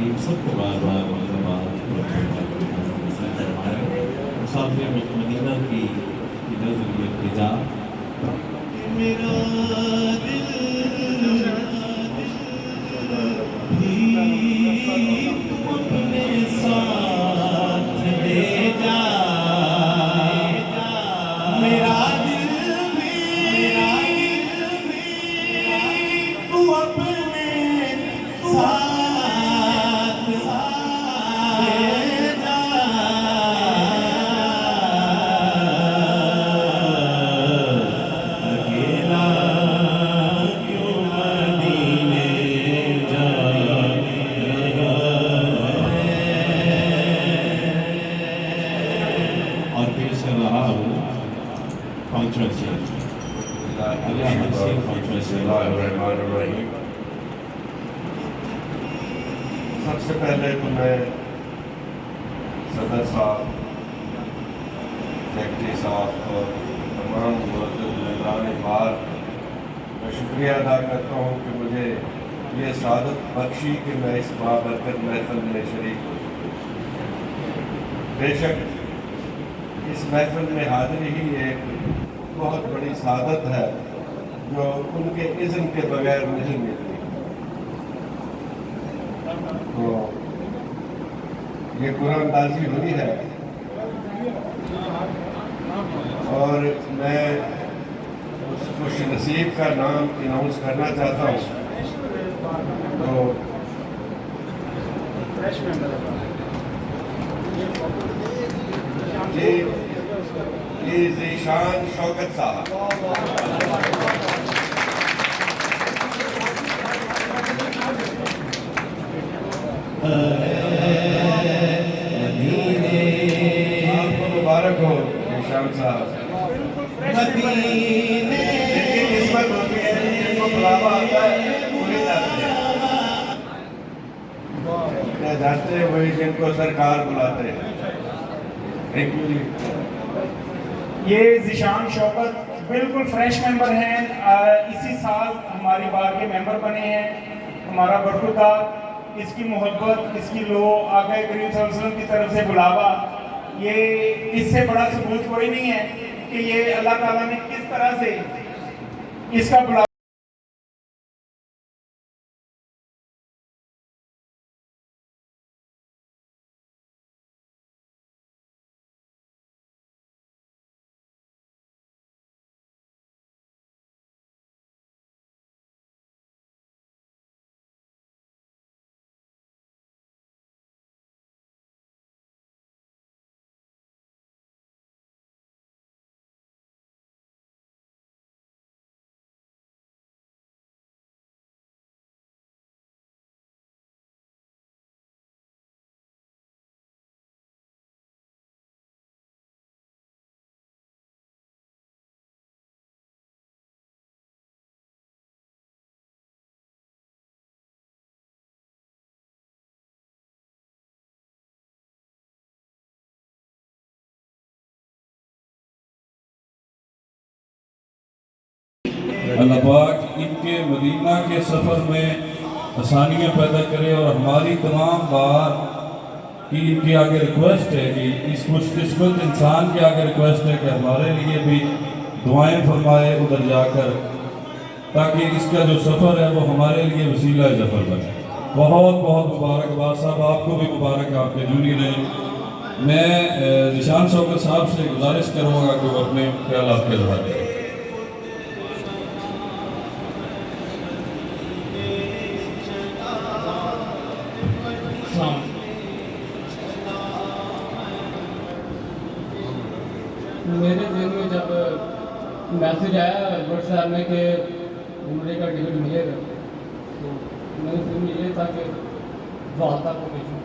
کریم سب کو بار بار مسافر مدینہ کی نظر میں التجا میرا دل بھی تو اپنے ساتھ لے جا میرا دل بھی تو اپنے ساتھ لے جا اکیلا کیوں مدینے جا اور پیش کر رہا ہوں پانچواں شعر بسم اللہ الرحمن الرحیم۔ سب سے پہلے تو میں صدر صاحب، سیکرٹری صاحب اور تمام معزز ممبران بار کا شکریہ ادا کرتا ہوں کہ مجھے یہ سعادت بخشی کہ میں اس بابرکت محفل میں شریک ہو سکوں۔ بے شک اس محفل میں حاضری ہی ایک بہت بڑی سعادت ہے جو ان کے اذن کے بغیر نہیں ملتی۔ تو یہ قرآن اندازی ہوئی ہے اور میں اس خوش نصیب کا نام اناؤنس کرنا چاہتا ہوں۔ تو جی ذیشان شوکت صاحب۔ آپ کو مبارک ہو ذیشان صاحب۔ قسمت ہوتی ہے جن کو بلاوا آتا ہے وہی جاتے ہیں وہی جن کو سرکار بلاتے ہیں۔ تھینک یو جی۔ یہ ذیشان شوکت بالکل فریش ممبر ہیں، اسی سال ہماری بار کے ممبر بنے ہیں۔ ہمارا برخوردار، اس کی محبت، اس کی لو، آقا کریم صلی اللہ علیہ وسلم کی طرف سے بلاوا، یہ اس سے بڑا ثبوت کوئی نہیں ہے کہ یہ اللہ تعالیٰ نے کس طرح سے اس کا بلاوا اللہ پاک ان کے مدینہ کے سفر میں آسانیاں پیدا کرے، اور ہماری تمام بار کی ان کے آگے ریکویسٹ ہے کہ اس خوش قسمت انسان کے آگے ریکویسٹ ہے کہ ہمارے لیے بھی دعائیں فرمائے ادھر جا کر، تاکہ اس کا جو سفر ہے وہ ہمارے لیے وسیلہ ظفر بنے۔ بہت بہت مبارکباد صاحب، آپ کو بھی مبارک، آپ کے جونیئر ہیں۔ میں ذیشان شوکت صاحب سے گزارش کروں گا کہ وہ اپنے خیالات کے اظہار کریں۔ میرے ذہن میں جب میسج آیا واٹس ایپ میں کہ عمرے کا ٹکٹ ملے گا، تو میں نے ذہن میں یہ تھا کہ والدہ کو بھیجوں۔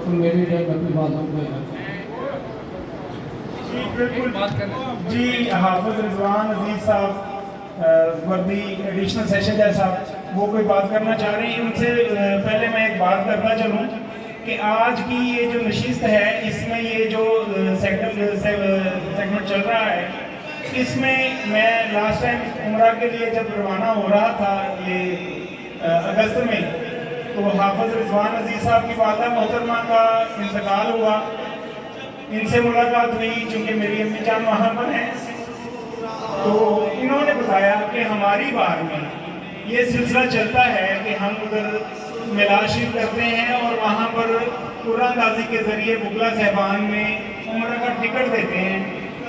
تو میری رہے میں اپنی والدہ کو بھیجنا بالکل جی۔ حافظ رضوان عزیز صاحب وردی ایڈیشنل سیشن جج صاحب وہ کوئی بات کرنا چاہ رہے ہیں، ان سے پہلے میں ایک بات کرتا چلوں کہ آج کی یہ جو نشست ہے اس میں یہ جو سیگمنٹ چل رہا ہے اس میں میں لاسٹ ٹائم عمرہ کے لیے جب روانہ ہو رہا تھا یہ اگست میں، تو حافظ رضوان عزیز صاحب کی والدہ محترمہ کا انتقال ہوا. ان سے ملاقات ہوئی چونکہ میری امی جان وہاں پر ہیں، تو انہوں نے بتایا کہ ہماری بار میں یہ سلسلہ چلتا ہے کہ ہم ادھر میلاد شریف کرتے ہیں اور وہاں پر قرآن اندازی کے ذریعے بغلہ صاحبان میں عمرہ کا ٹکٹ دیتے ہیں.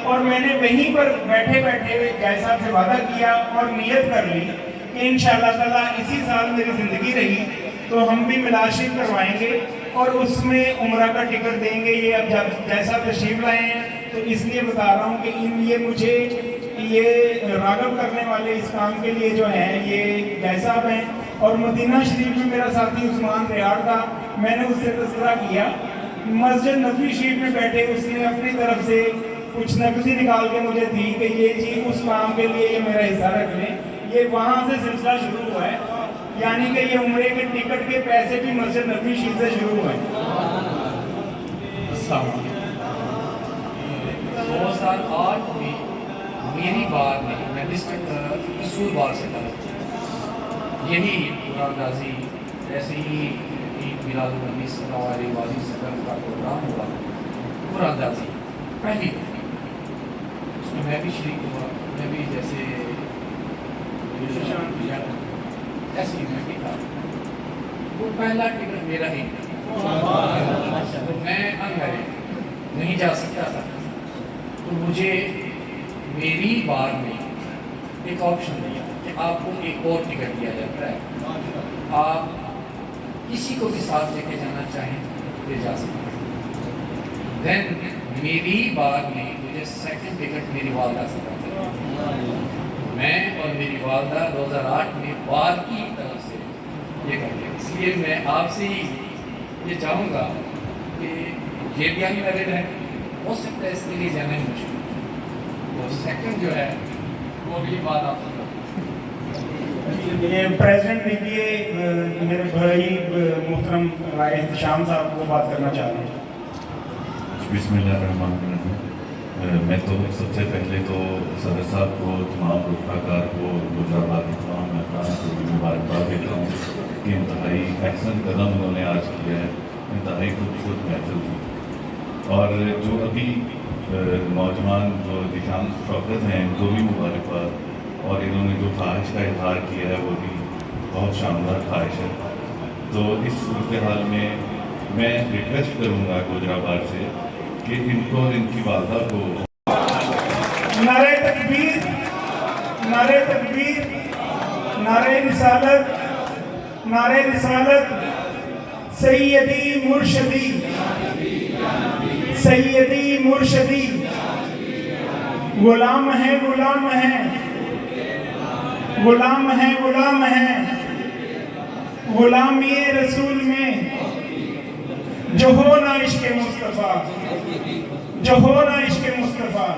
اور میں نے وہیں پر بیٹھے بیٹھے جائے صاحب سے وعدہ کیا اور نیت کر لی کہ انشاءاللہ تعالیٰ اسی سال میری زندگی رہی تو ہم بھی میلاد شریف کروائیں گے اور اس میں عمرہ کا ٹکٹ دیں گے. یہ اب جب جیسا تشریف لائے ہیں تو اس لیے بتا رہا ہوں کہ یہ مجھے یہ راغب کرنے والے اس کام کے لیے جو ہیں یہ جائے صاحب ہیں. اور مدینہ شریف میں میرا ساتھی عثمان ریاض تھا، میں نے اس سے تذکرہ کیا. مسجد نبوی شریف میں بیٹھے اس نے اپنی طرف سے کچھ نقدی نکال کے مجھے دی کہ یہ جی اس کام کے لیے یہ میرا حصہ رکھ لیں. یہ وہاں سے سلسلہ شروع ہوا ہے، یعنی کہ یہ عمرے کے ٹکٹ کے پیسے بھی مسجد نبوی شریف سے شروع ہوئے. 2008 میں میری بار میں ڈسٹرکٹ اصول بار سے تھا. یہی قرآن اندازی ایسے ہی عید میلاد النبی صلی اللہ علیہ وسلم کا پروگرام ہوا. قرآن اندازی پہلی دفعہ اس میں بھی شریک ہوا. میں بھی جیسے ایسے ہی میں بھی تھا. وہ پہلا ٹکٹ میرا ہی میں انگریز نہیں جا سکتا تھا، تو مجھے میری بار میں ایک آپشن دیا کہ آپ کو ایک اور ٹکٹ دیا جاتا ہے، آپ کسی کو بھی ساتھ لے کے جانا چاہیں لے جا سکتے ہیں. دین میری بار میں مجھے سیکنڈ ٹکٹ میری والدہ سے ملا. میں اور میری والدہ 2008 میں بار کی طرف سے یہ کر لیا. اس لیے میں آپ سے ہی یہ چاہوں گا کہ یہ بھی ہمیں میرڈ ہے، ہو سکتا ہے اس کے لیے جانا ہی مشکل. وہ سیکنڈ جو ہے وہ بھی بات آپ سے یہ پریزیڈنٹ بی بی اے میرے بھائی محترم رائے احتشام صاحب کو بات کرنا چاہ رہے ہیں. بسم اللہ الرحمن الرحیم. میں تو سب سے پہلے تو صدر صاحب کو، تمام رفقاء کو، گجرات کے تمام مہمان کو بھی مبارکباد دیتا ہوں کہ انتہائی احسن قدم انہوں نے آج کیا ہے. انتہائی خوبصورت محفل تھی. اور جو ابھی نوجوان جو ذیشان شوکت ہیں ان کو بھی مبارکباد. اور انہوں نے جو خواہش کا اظہار کیا ہے وہ بھی بہت شاندار خواہش ہے. تو اس صورتحال میں میں ریکویسٹ کروں گا گوجراباد سے کہ ان کو اور ان کی والدہ کو نعرہ تکبیر، نعرہ تکبیر، نعرہ رسالت، نعرہ رسالت. سیدی مرشدی، سیدی مرشدی. غلام ہیں غلام ہیں، غلام ہیں غلام ہیں. غلامی رسول میں جو ہو نہ عشق مصطفیٰ، جو ہو نہ عشق مصطفیٰ.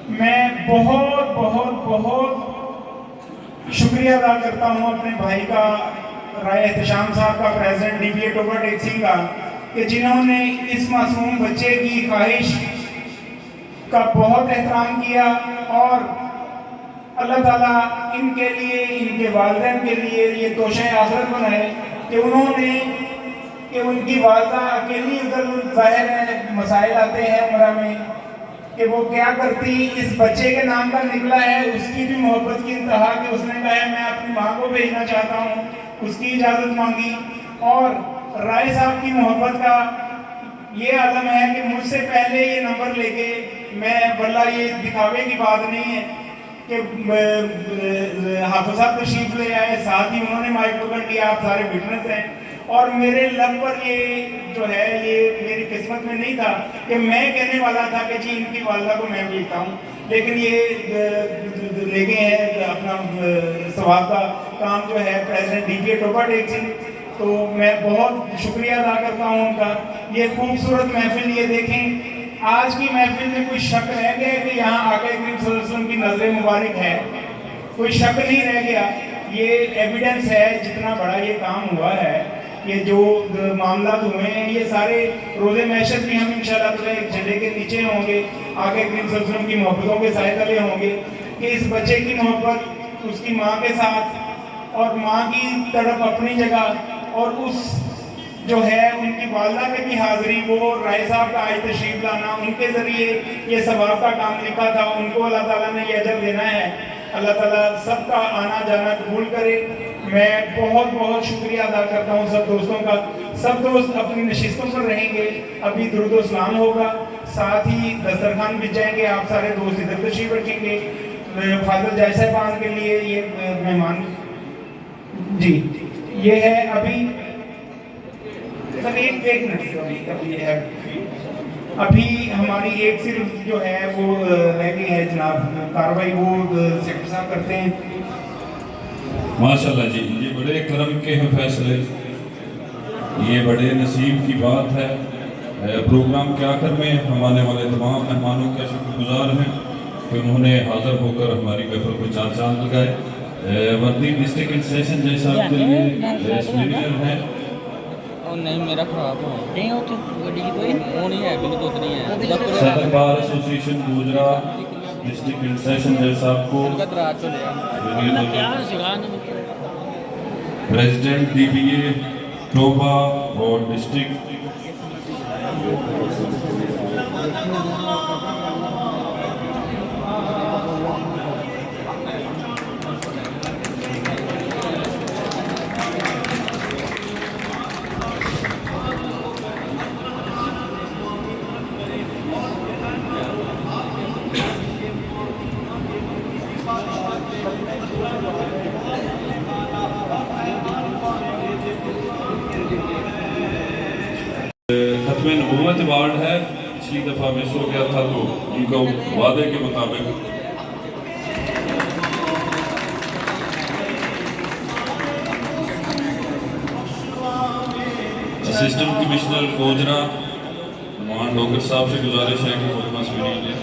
میں بہت بہت بہت شکریہ ادا کرتا ہوں اپنے بھائی کا، رائے احتشام صاحب کا، پریزیڈنٹ ڈی بی اے ٹوبا ٹیکسی کا، کہ جنہوں نے اس معصوم بچے کی خواہش کا بہت احترام کیا. اور اللہ تعالیٰ ان کے لیے، ان کے والدین کے لیے یہ توشہ آخرت بنائے کہ انہوں نے، کہ ان کی والدہ اکیلی ادھر، ظاہر ہے مسائل آتے ہیں عمرہ میں کہ وہ کیا کرتی. اس بچے کے نام کا نکلا ہے، اس کی بھی محبت کی انتہا کہ اس نے کہا ہے میں اپنی ماں کو بھیجنا چاہتا ہوں، اس کی اجازت مانگی. اور رائے صاحب کی محبت کا یہ عالم ہے کہ مجھ سے پہلے یہ نمبر لے کے، میں واللہ یہ دکھاوے کی بات نہیں ہے کہ حافظ صاحب تشریف لے آئے، ساتھ ہی انہوں نے مائک پکڑ لیا، آپ سارے وٹنس ہیں. اور میرے لب پر یہ جو ہے یہ میری قسمت میں نہیں تھا کہ میں کہنے والا تھا کہ جی ان کی والدہ کو میں بھیجتا ہوں، لیکن یہ لے گئے ہیں اپنا ثواب کا کام جو ہے پریزیڈنٹ ڈی بی اے ٹوبا ٹیکسی. تو میں بہت شکریہ ادا کرتا ہوں ان کا. یہ خوبصورت محفل، یہ دیکھیں آج کی محفل میں کوئی شک رہ گیا کہ یہاں آقا کریم صلی اللہ علیہ وسلم کی نظر مبارک ہے؟ کوئی شک نہیں رہ گیا. یہ ایویڈنس ہے جتنا بڑا یہ کام ہوا ہے یہ جو معاملات ہوئے ہیں یہ سارے روز محشر بھی ہم انشاءاللہ تعالیٰ ایک جھنڈے کے نیچے ہوں گے، آگے کریم صلی اللہ علیہ وسلم کی محبتوں کے سائے تلے ہوں گے کہ اس بچے کی محبت اس کی ماں کے ساتھ اور ماں کی تڑپ اپنی جگہ اور اس جو ہے ان کی والدہ میں بھی حاضری، وہ رائے صاحب کا آج تشریف لانا، ان کے ذریعے یہ ثواب کا کام لکھا تھا، ان کو اللہ تعالیٰ نے یہ اجر دینا ہے۔ اللہ تعالیٰ سب کا آنا جانا قبول کرے۔ میں بہت بہت شکریہ ادا کرتا ہوں سب دوستوں کا۔ سب دوست اپنی نشستوں پر رہیں گے، ابھی درود و اسلام ہوگا، ساتھ ہی دسترخوان بچ جائیں گے، آپ سارے دوست ادھر تشریف رکھیں گے۔ فاضل جائے صاحبان کے لیے یہ مہمان جی یہ ہے ابھی سر ایک منٹ ابھی ہماری ایک صرف جو ہے وہ رہ گئی ہے جناب، کاروائی وہ سیکٹر صاحب کرتے ہیں۔ ماشاءاللہ جی، یہ بڑے کرم کے ہیں فیصلے، یہ بڑے نصیب کی بات ہے۔ پروگرام کے آخر میں ہم آنے والے تمام مہمانوں کا شکر گزار ہیں کہ انہوں نے حاضر ہو کر ہماری محفل کو چار چاند لگائے۔ وردی ڈسٹرکٹ انسٹیشن جیسا کے لیے سینئر ہیں۔ نہیں میرا خراب ہو نہیں ہوتی گاڑی کوئی وہ نہیں ہے بالکل تو نہیں ہے۔ صدر بار ایسوسیشن گجرات ڈسٹرکٹ انسٹیشن جیسا کو پریزیڈنٹ ڈی بی اے ٹوبا اور ڈسٹرکٹ ختم نبوت ایوارڈ ہے، پچھلی دفعہ مس ہو گیا تھا تو ان کو وعدے کے مطابق اسسٹنٹ کمشنر گوجرا مان ڈوگر صاحب سے گزارش ہے کہ مقدمہ سنیے لیں۔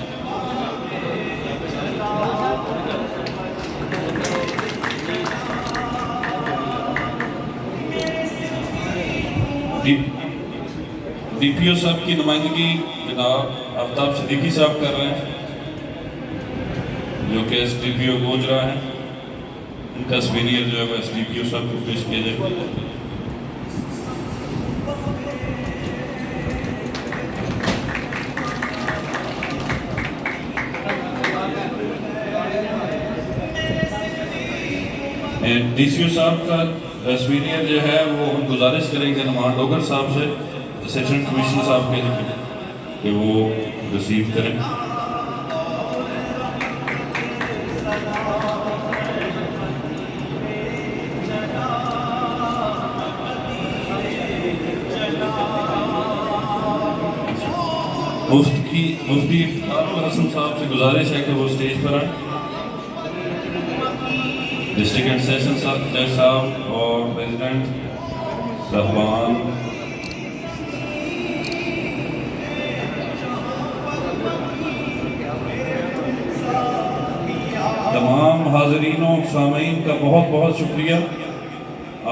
ڈی پی او صاحب کی نمائندگی جناب آفتاب صدیقی صاحب کر رہے ہیں جو کہ ایس ڈی پی او گوجرا ہیں، ان کا سپیریئر جو ہے وہ ایس ڈی پی او صاحب کو پیش کیا جائے۔ ڈی سی او صاحب کا سپیریئر جو ہے وہ ہم گزارش کریں گے نمان ڈوگر صاحب سے اسسٹنٹ کمشنر صاحب کے کہ وہ ریسیو کریں۔ مفتی فاروق حسن صاحب سے گزارش ہے کہ وہ اسٹیج پر آئیں۔ ڈسٹرکٹ انسٹیشن جج صاحب اور پریزیڈنٹ صاحبان تمام حاضرین و سامعین کا بہت بہت شکریہ۔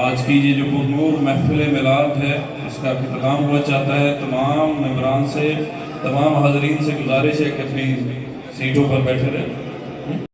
آج کی یہ جو پرنور محفل میلاد ہے اس کا اختتام ہوا چاہتا ہے۔ تمام ممبران سے، تمام حاضرین سے گزارش ہے کہ اپنی سیٹوں پر بیٹھے رہیں۔